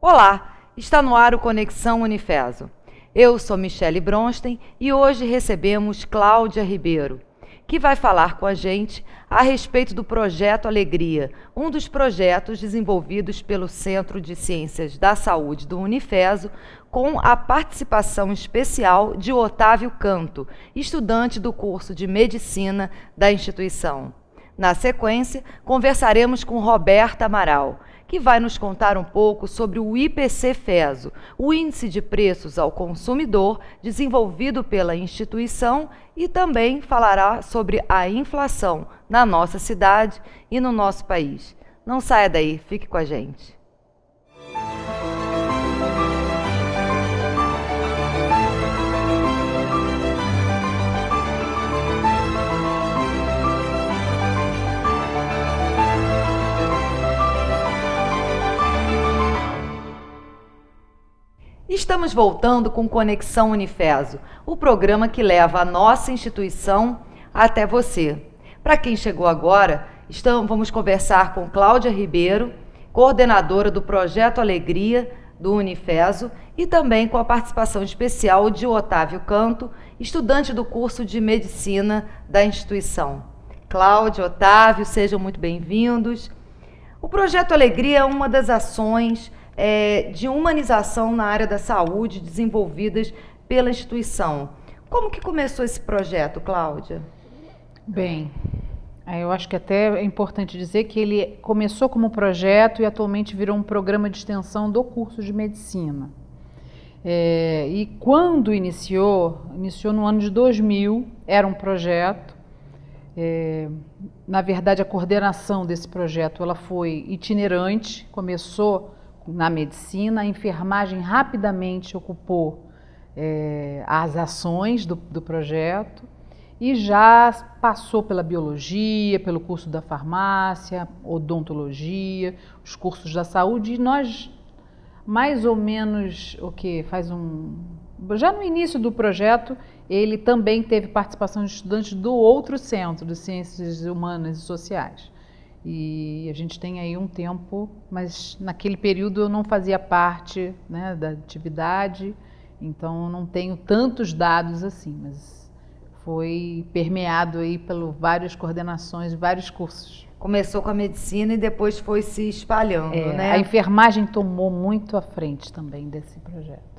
Olá, está no ar o Conexão Unifeso. Eu sou Michele Bronstein e hoje recebemos Cláudia Ribeiro, que vai falar com a gente a respeito do Projeto Alegria, um dos projetos desenvolvidos pelo Centro de Ciências da Saúde do Unifeso, com a participação especial de Otávio Canto, estudante do curso de Medicina da instituição. Na sequência, conversaremos com Roberta Amaral, que vai nos contar um pouco sobre o IPC-FESO, o Índice de Preços ao Consumidor, desenvolvido pela instituição, e também falará sobre a inflação na nossa cidade e no nosso país. Não saia daí, fique com a gente. Estamos voltando com Conexão Unifeso, o programa que leva a nossa instituição até você. Para quem chegou agora, vamos conversar com Cláudia Ribeiro, coordenadora do Projeto Alegria do Unifeso, e também com a participação especial de Otávio Canto, estudante do curso de Medicina da instituição. Cláudia, Otávio, sejam muito bem-vindos. O Projeto Alegria é uma das ações de humanização na área da saúde desenvolvidas pela instituição. Como que começou esse projeto, Cláudia? Bem, eu acho que até é importante dizer que ele começou como projeto e atualmente virou um programa de extensão do curso de medicina. E quando iniciou no ano de 2000, era um projeto. Na verdade, a coordenação desse projeto ela foi itinerante, começou na medicina, a enfermagem rapidamente ocupou as ações do projeto e já passou pela biologia, pelo curso da farmácia, odontologia, os cursos da saúde, e nós, mais ou menos, já no início do projeto, ele também teve participação de estudantes do outro centro, de Ciências Humanas e Sociais. E a gente tem aí um tempo, mas naquele período eu não fazia parte, né, da atividade, então não tenho tantos dados assim, mas foi permeado aí por várias coordenações, vários cursos. Começou com a medicina e depois foi se espalhando, né? A enfermagem tomou muito à frente também desse projeto.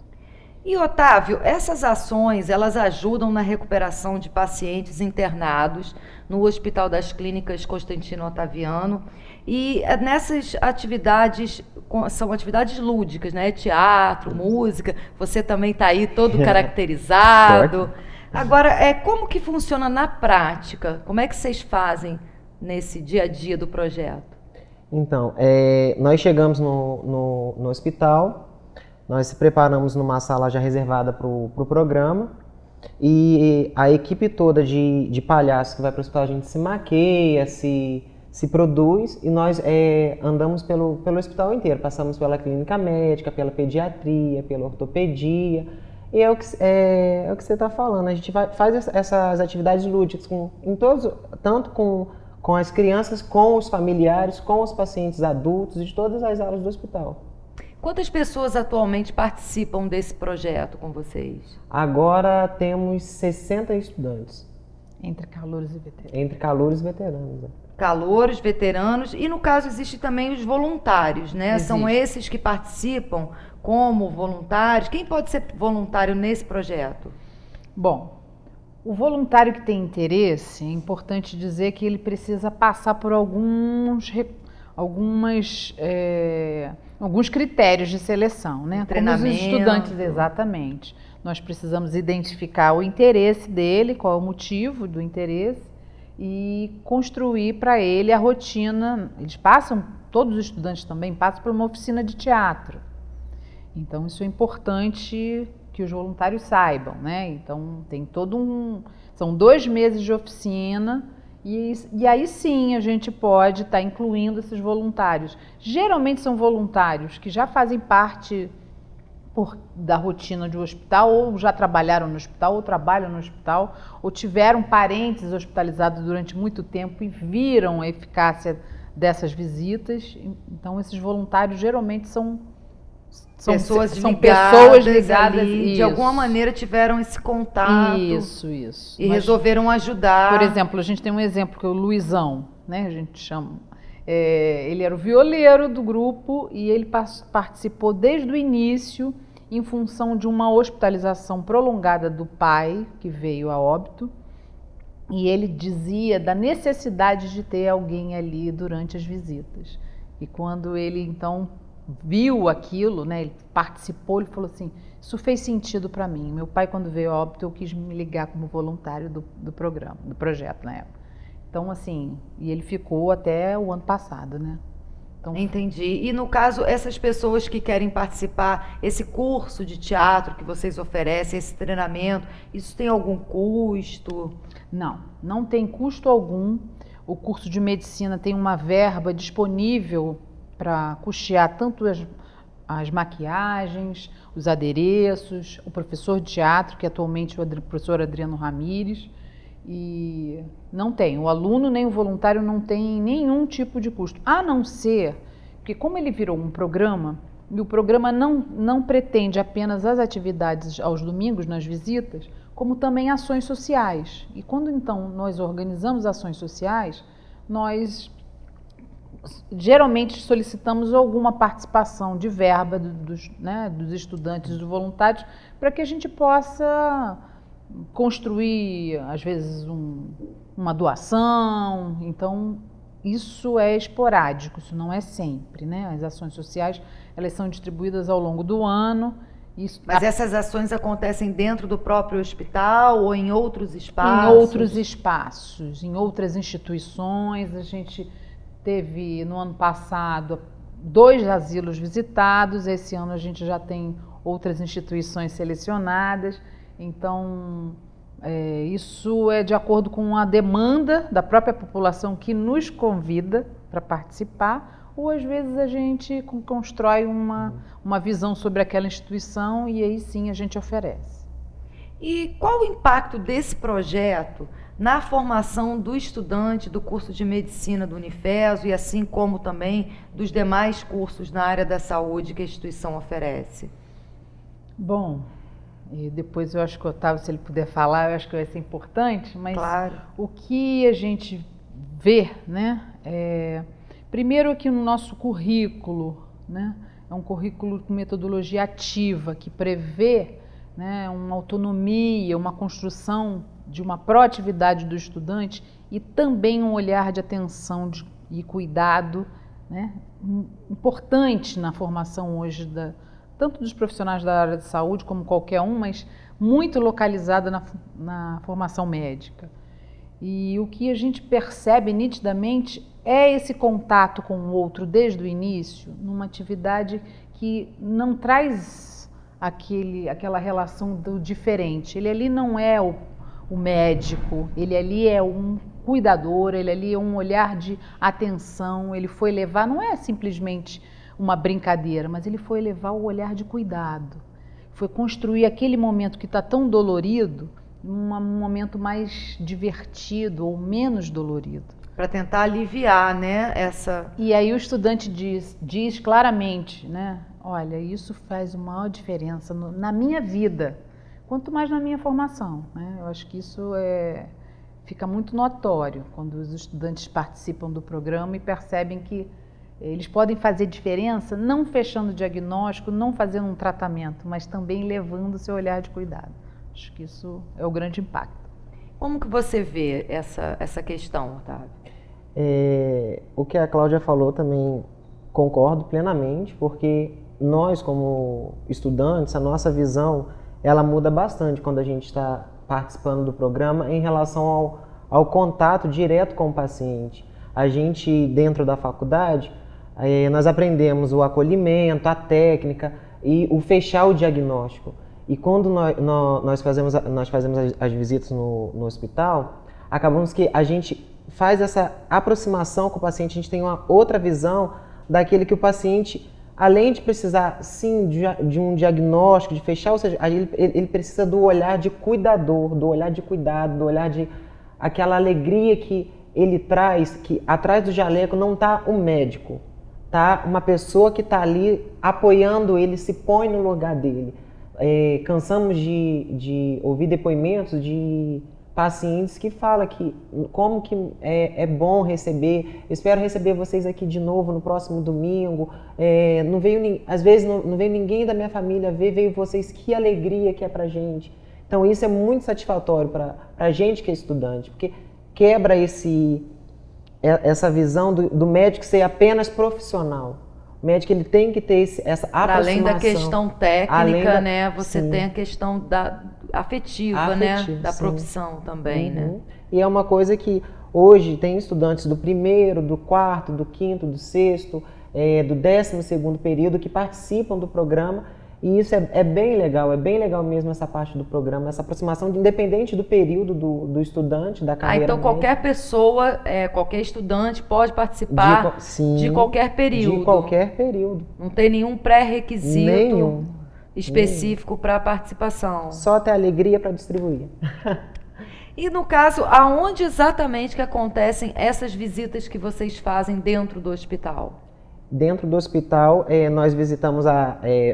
E, Otávio, essas ações, elas ajudam na recuperação de pacientes internados no Hospital das Clínicas Constantino Otaviano. E nessas atividades, são atividades lúdicas, né? Teatro, música, você também está aí todo caracterizado. Agora, como que funciona na prática? Como é que vocês fazem nesse dia a dia do projeto? Então, nós chegamos no hospital. Nós se preparamos numa sala já reservada para o programa, e a equipe toda de palhaços que vai para o hospital, a gente se maqueia, se produz, e nós andamos pelo hospital inteiro. Passamos pela clínica médica, pela pediatria, pela ortopedia, e é o que você está falando. A gente faz essas atividades lúdicas tanto com as crianças, com os familiares, com os pacientes adultos de todas as áreas do hospital. Quantas pessoas atualmente participam desse projeto com vocês? Agora temos 60 estudantes. Entre calouros e veteranos. Entre calouros e veteranos. Calouros, veteranos, e no caso existem também os voluntários, né? Existe. São esses que participam como voluntários. Quem pode ser voluntário nesse projeto? Bom, o voluntário que tem interesse, é importante dizer que ele precisa passar por alguns critérios de seleção, né? Como os estudantes, exatamente. Nós precisamos identificar o interesse dele, qual é o motivo do interesse, e construir para ele a rotina. Todos os estudantes também passam por uma oficina de teatro. Então isso é importante que os voluntários saibam, né? Então tem são 2 meses de oficina. E aí sim a gente pode estar incluindo esses voluntários. Geralmente são voluntários que já fazem parte da rotina de um hospital, ou já trabalharam no hospital, ou trabalham no hospital, ou tiveram parentes hospitalizados durante muito tempo e viram a eficácia dessas visitas. Então esses voluntários geralmente pessoas são ligadas, pessoas ligadas ali, de alguma maneira tiveram esse contato. Isso. E resolveram ajudar. Por exemplo, a gente tem um exemplo que é o Luizão, né? A gente chama. Ele era o violeiro do grupo e ele participou desde o início em função de uma hospitalização prolongada do pai, que veio a óbito. E ele dizia da necessidade de ter alguém ali durante as visitas. E quando ele, então, viu aquilo, né, ele participou, ele falou assim, isso fez sentido para mim. Meu pai, quando veio a óbito, eu quis me ligar como voluntário do programa, do projeto na época. Então, assim, e ele ficou até o ano passado, né? Então, entendi. E no caso, essas pessoas que querem participar, esse curso de teatro que vocês oferecem, esse treinamento, isso tem algum custo? Não tem custo algum. O curso de medicina tem uma verba disponível para custear tanto as maquiagens, os adereços, o professor de teatro, que atualmente é o professor Adriano Ramires, e não tem, o aluno nem o voluntário não tem nenhum tipo de custo, a não ser, porque como ele virou um programa, e o programa não pretende apenas as atividades aos domingos nas visitas, como também ações sociais. E quando então nós organizamos ações sociais, nós geralmente solicitamos alguma participação de verba dos estudantes e dos voluntários para que a gente possa construir, às vezes, uma doação. Então, isso é esporádico, isso não é sempre, né? As ações sociais, elas são distribuídas ao longo do ano. Mas essas ações acontecem dentro do próprio hospital ou em outros espaços? Em outros espaços, em outras instituições. A gente teve, no ano passado, 2 asilos visitados. Esse ano a gente já tem outras instituições selecionadas. Então, isso é de acordo com a demanda da própria população que nos convida para participar, ou às vezes a gente constrói uma visão sobre aquela instituição e aí sim a gente oferece. E qual o impacto desse projeto na formação do estudante do curso de medicina do Unifeso e assim como também dos demais cursos na área da saúde que a instituição oferece? Bom, e depois eu acho que o Otávio, se ele puder falar, eu acho que vai ser importante, mas claro. O que a gente vê, né, primeiro que no nosso currículo, né, é um currículo com metodologia ativa, que prevê, né, uma autonomia, uma construção de uma proatividade do estudante e também um olhar de atenção e cuidado, né, importante na formação hoje tanto dos profissionais da área de saúde como qualquer um, mas muito localizada na formação médica. E o que a gente percebe nitidamente é esse contato com o outro desde o início, numa atividade que não traz aquela relação do diferente. Ele ali não é o médico, ele ali é um cuidador, ele ali é um olhar de atenção, ele foi levar, não é simplesmente uma brincadeira, mas ele foi levar o olhar de cuidado, foi construir aquele momento que está tão dolorido, um momento mais divertido ou menos dolorido. Para tentar aliviar, né, E aí o estudante diz claramente, né, olha, isso faz uma maior diferença na minha vida, quanto mais na minha formação, né? Eu acho que isso fica muito notório quando os estudantes participam do programa e percebem que eles podem fazer diferença não fechando o diagnóstico, não fazendo um tratamento, mas também levando o seu olhar de cuidado. Acho que isso é o grande impacto. Como que você vê essa questão, Otávio? O que a Cláudia falou também concordo plenamente, porque nós como estudantes, a nossa visão, ela muda bastante quando a gente está participando do programa em relação ao contato direto com o paciente. A gente, dentro da faculdade, nós aprendemos o acolhimento, a técnica e o fechar o diagnóstico. E quando nós fazemos as visitas no hospital, acabamos que a gente faz essa aproximação com o paciente, a gente tem uma outra visão daquele que o paciente, além de precisar, sim, de um diagnóstico, de fechar, ou seja, ele precisa do olhar de cuidador, do olhar de cuidado, do olhar de aquela alegria que ele traz, que atrás do jaleco não está o médico, tá uma pessoa que está ali apoiando ele, se põe no lugar dele. Cansamos de ouvir depoimentos de pacientes que falam que como que é bom receber, espero receber vocês aqui de novo no próximo domingo, não veio, às vezes não veio ninguém da minha família ver, veio vocês, que alegria que é pra gente. Então isso é muito satisfatório pra gente que é estudante, porque quebra essa visão do médico ser apenas profissional. O médico ele tem que ter essa aproximação. Além da questão técnica, né? Você sim. tem a questão afetiva, né? Da sim. profissão também, né? E é uma coisa que hoje tem estudantes do primeiro, do quarto, do quinto, do sexto, do 12º período que participam do programa. E isso é bem legal mesmo essa parte do programa, essa aproximação, independente do período do estudante, da carreira então médica. qualquer pessoa, qualquer estudante pode participar de qualquer período. De qualquer período. Não tem nenhum pré-requisito Nenhum. específico para participação. Só ter alegria para distribuir. E no caso, aonde exatamente que acontecem essas visitas que vocês fazem dentro do hospital? Dentro do hospital, nós visitamos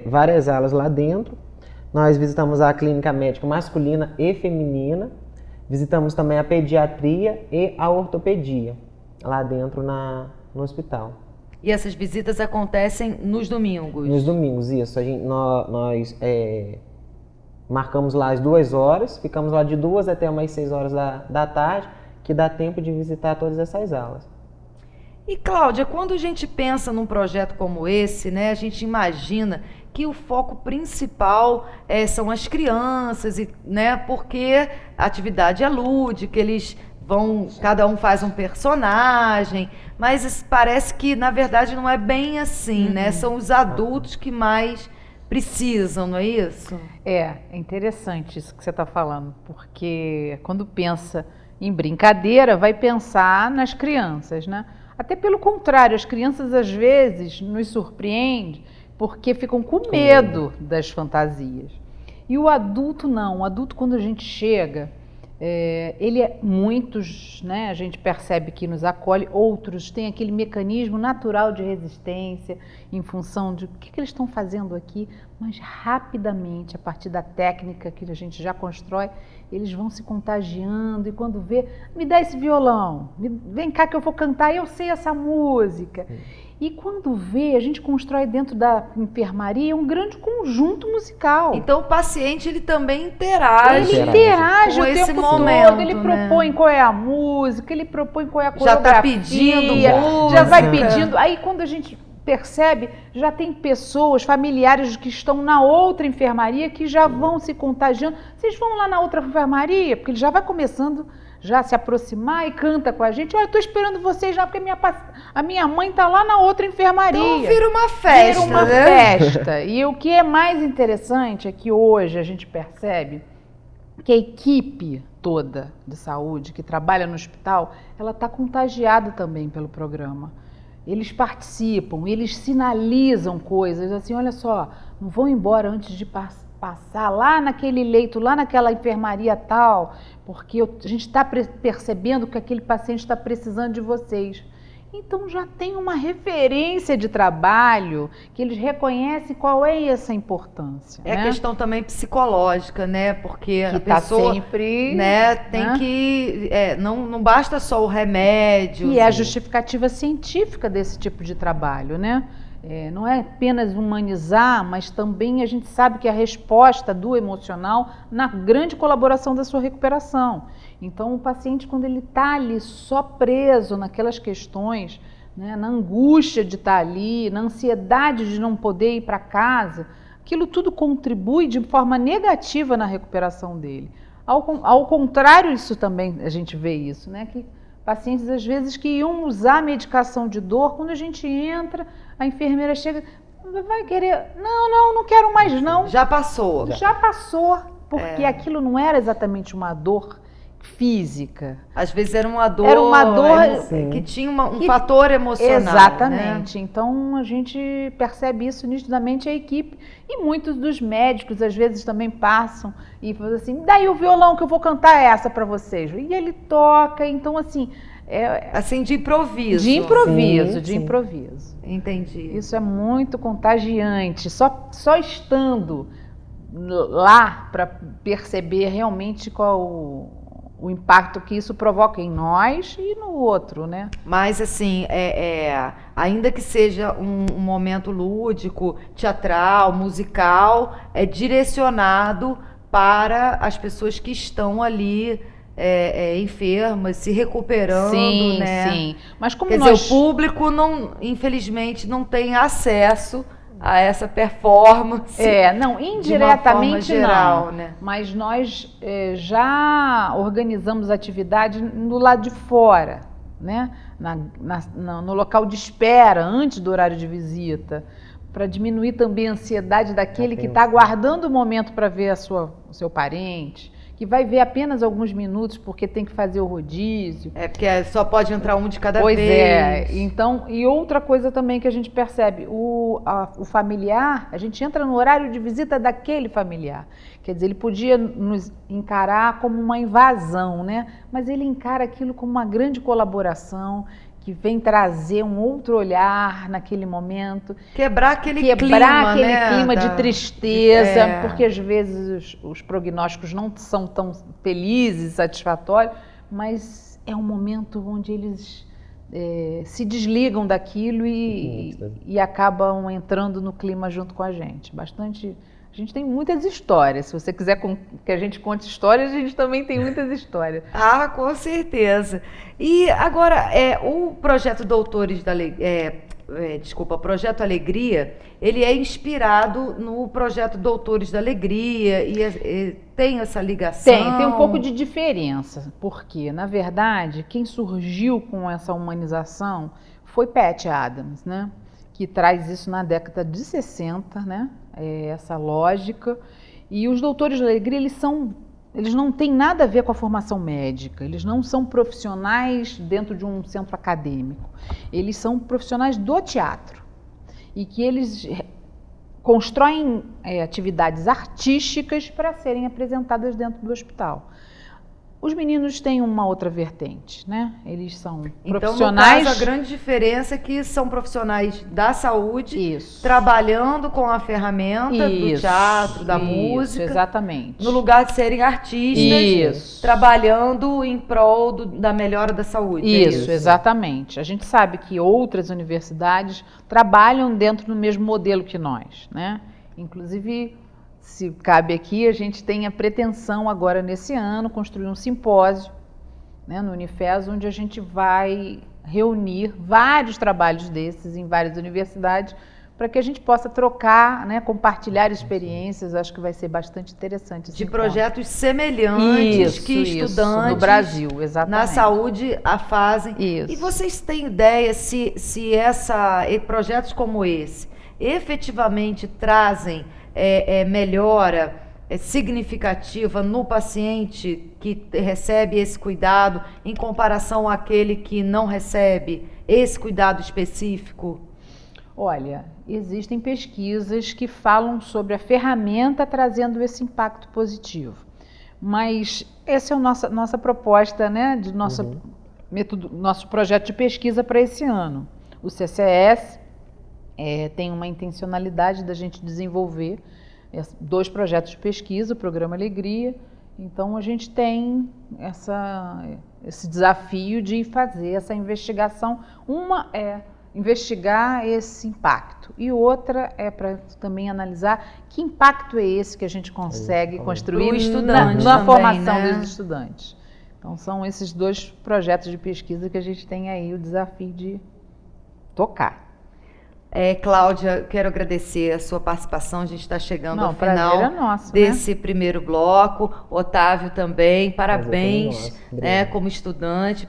várias alas lá dentro. Nós visitamos a clínica médica masculina e feminina. Visitamos também a pediatria e a ortopedia, lá dentro no hospital. E essas visitas acontecem nos domingos? Nos domingos, isso. Nós marcamos lá as 2 horas, ficamos lá de 2 até umas 6 horas da tarde, que dá tempo de visitar todas essas alas. E Cláudia, quando a gente pensa num projeto como esse, né, a gente imagina que o foco principal são as crianças, né, porque a atividade é lúdica, eles cada um faz um personagem, mas parece que na verdade não é bem assim, né? São os adultos que mais precisam, não é isso? É interessante isso que você está falando, porque quando pensa em brincadeira, vai pensar nas crianças, né? Até pelo contrário, as crianças às vezes nos surpreendem porque ficam com medo das fantasias. E o adulto não, o adulto quando a gente chega, muitos, né, a gente percebe que nos acolhe, outros têm aquele mecanismo natural de resistência em função de o que eles estão fazendo aqui, mas rapidamente, a partir da técnica que a gente já constrói, eles vão se contagiando e quando vê, me dá esse violão, vem cá que eu vou cantar, eu sei essa música. E quando vê, a gente constrói dentro da enfermaria um grande conjunto musical. Então o paciente ele também interage. Ele interage com o esse tempo momento, todo, ele né? propõe qual é a música, ele propõe qual é a Já coreografia. está pedindo música. Já vai pedindo. Aí quando a gente percebe, já tem pessoas, familiares que estão na outra enfermaria que já vão se contagiando. Vocês vão lá na outra enfermaria? Porque ele já vai começando já se aproximar e canta com a gente. Olha, eu estou esperando vocês já, porque a minha mãe está lá na outra enfermaria. Então vira uma festa, Vira uma né? festa. E o que é mais interessante é que hoje a gente percebe que a equipe toda de saúde que trabalha no hospital, ela está contagiada também pelo programa. Eles participam, eles sinalizam coisas, assim, olha só, não vão embora antes de passar lá naquele leito, lá naquela enfermaria tal, porque a gente está percebendo que aquele paciente está precisando de vocês. Então já tem uma referência de trabalho que eles reconhecem qual é essa importância. É a questão também psicológica, né? Porque que a pessoa sempre, né, tem que... não basta só o remédio. E é a justificativa científica desse tipo de trabalho, né? Não é apenas humanizar, mas também a gente sabe que a resposta do emocional na grande colaboração da sua recuperação. Então, o paciente, quando ele está ali só preso naquelas questões, né, na angústia de estar ali, na ansiedade de não poder ir para casa, aquilo tudo contribui de forma negativa na recuperação dele. Ao contrário, isso também a gente vê isso, né? Que pacientes, às vezes, que iam usar medicação de dor, quando a gente entra, a enfermeira chega, vai querer, não quero mais não. Já passou. Já passou, porque aquilo não era exatamente uma dor física. Às vezes era uma dor, que tinha um fator emocional. Exatamente. Né? Então a gente percebe isso nitidamente a equipe. E muitos dos médicos às vezes também passam e falam assim, daí o violão que eu vou cantar essa para vocês. E ele toca, então assim, Assim, de improviso. De improviso, Sim, de sim. improviso. Entendi. Isso é muito contagiante. Só estando lá para perceber realmente qual o impacto que isso provoca em nós e no outro, né? Mas, assim, ainda que seja um momento lúdico, teatral, musical, é direcionado para as pessoas que estão ali enfermas, se recuperando, Sim, né? sim. Mas como Quer nós... dizer, o público, infelizmente, não tem acesso a essa performance não, de uma forma indiretamente geral, não. né? Mas nós já organizamos atividade do lado de fora, né? No local de espera, antes do horário de visita, para diminuir também a ansiedade daquele que está aguardando o momento para ver o seu parente, que vai ver apenas alguns minutos porque tem que fazer o rodízio. Porque só pode entrar um de cada Pois vez. então, e outra coisa também que a gente percebe, o familiar, a gente entra no horário de visita daquele familiar. Quer dizer, ele podia nos encarar como uma invasão, né? Mas ele encara aquilo como uma grande colaboração, que vem trazer um outro olhar naquele momento. Quebrar aquele clima, né, clima de tristeza, porque às vezes os prognósticos não são tão felizes, satisfatórios, mas é um momento onde eles se desligam daquilo e acabam entrando no clima junto com a gente. A gente tem muitas histórias. Se você quiser que a gente conte histórias, a gente também tem muitas histórias. Ah, com certeza. E agora, o projeto Doutores da Projeto Alegria, ele é inspirado no projeto Doutores da Alegria e tem essa ligação? Tem um pouco de diferença, porque, na verdade, quem surgiu com essa humanização foi Patty Adams, né? Que traz isso na década de 60, né? Essa lógica. E os Doutores da Alegria, eles não têm nada a ver com a formação médica, eles não são profissionais dentro de um centro acadêmico, eles são profissionais do teatro e que eles constroem atividades artísticas para serem apresentadas dentro do hospital. Os meninos têm uma outra vertente, né? Eles são profissionais... Então, no caso, a grande diferença é que são profissionais da saúde, Isso. trabalhando com a ferramenta do teatro, da música. Exatamente. No lugar de serem artistas, trabalhando em prol da melhora da saúde. Isso, exatamente. A gente sabe que outras universidades trabalham dentro do mesmo modelo que nós, né? Inclusive... Se cabe aqui, a gente tem a pretensão agora nesse ano construir um simpósio, né, no Unifes, onde a gente vai reunir vários trabalhos desses em várias universidades para que a gente possa trocar, né, compartilhar experiências. Acho que vai ser bastante interessante esse encontro. Projetos semelhantes que estudantes no Brasil, exatamente, na saúde fazem. Isso. E vocês têm ideia se projetos como esse efetivamente trazem melhora significativa no paciente que recebe esse cuidado em comparação àquele que não recebe esse cuidado específico? Olha, existem pesquisas que falam sobre a ferramenta trazendo esse impacto positivo, mas essa é a nossa proposta, né, de nosso projeto de pesquisa para esse ano. O CCS tem uma intencionalidade da gente desenvolver 2 projetos de pesquisa, o Programa Alegria. Então, a gente tem esse desafio de fazer essa investigação. Uma é investigar esse impacto e outra é para também analisar que impacto é esse que a gente consegue construir na formação, né, dos estudantes. Então, são esses 2 projetos de pesquisa que a gente tem aí o desafio de tocar. Cláudia, quero agradecer a sua participação. A gente está chegando ao final desse primeiro bloco. Otávio também, parabéns, né, como estudante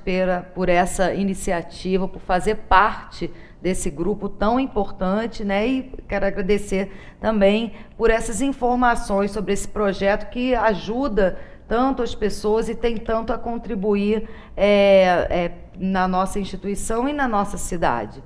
por essa iniciativa, por fazer parte desse grupo tão importante, né? E quero agradecer também por essas informações sobre esse projeto que ajuda tanto as pessoas e tem tanto a contribuir na nossa instituição e na nossa cidade.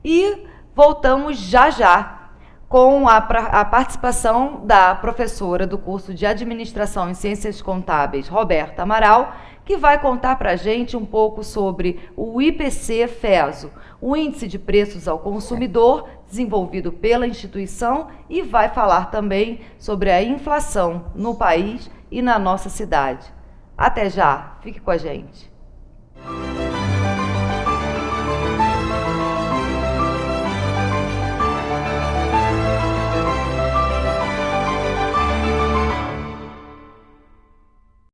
E voltamos já com a participação da professora do curso de Administração em Ciências Contábeis, Roberta Amaral, que vai contar para a gente um pouco sobre o IPC-FESO, o Índice de Preços ao Consumidor, desenvolvido pela instituição, e vai falar também sobre a inflação no país e na nossa cidade. Até já, fique com a gente.